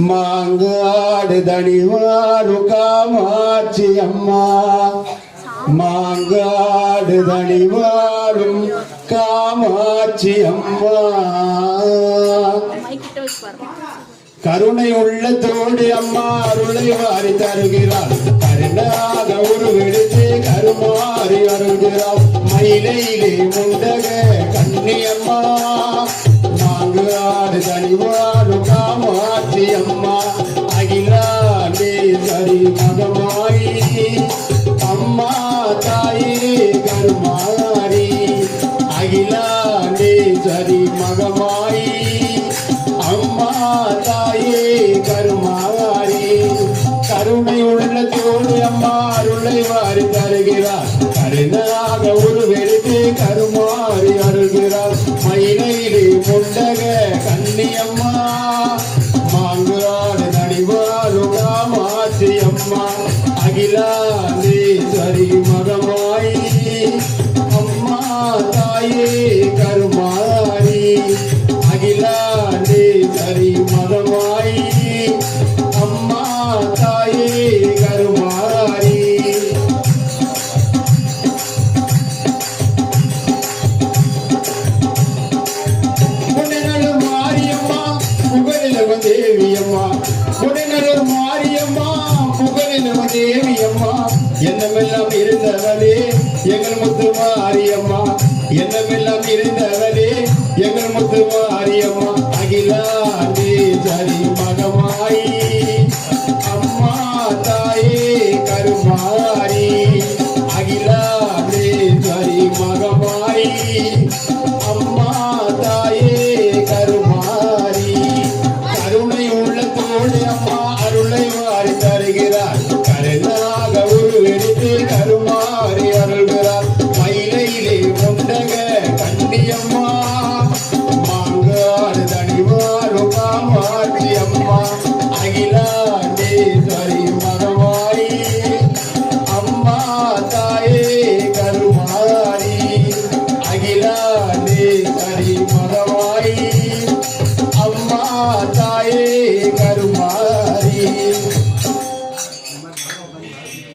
மாங்காடு தனிவாடு காமாட்சி அம்மா மாங்காடு தனிவாடும் காமாட்சி அம்மா கருணை உள்ளத்தோடு அம்மா அருளை வாரி தருகிறாள் கருணாக உருவெடுத்து கருமாறி அருள்கிறாள் மயிலையிலே முண்டக கண்ணியம்மா மாங்காடு தனிவாடு காமாட்சி அம்மா அகிலாண்டே சரி மகமாயி அம்மா தாயே கருமாரி அகிலாண்டே சரி மகமாயி அம்மா தாயே கருமாரி கருணை உள்ளத்தோடு அம்மா அருளை வாரி தருகிறார் கருணாக உருவெடுத்து கருமாறி அருள்கிறார் மயிலையிலே முண்டக கண்ணியம்மா மாங்காடு நடிவாரு காமாட்சி அம்மா அகிலாண்டே சரி மகமாயி அம்மா தாயே கருமாரி அகிலாண்டே சரி மகமாயி அம்மா தாயே கருமாரி புனிநல்லூர் மாரியம்மா புகழிலவன் தேவியம்மா புனிநல்லூர் மாரியம்மா புகழிலவன் தேவியம்மா என்னமெல்லாம் இருந்தவளே எங்கள் முத்து மாரியம்மா என்னமெல்லாம் இருந்தவளே எங்கள் முத்து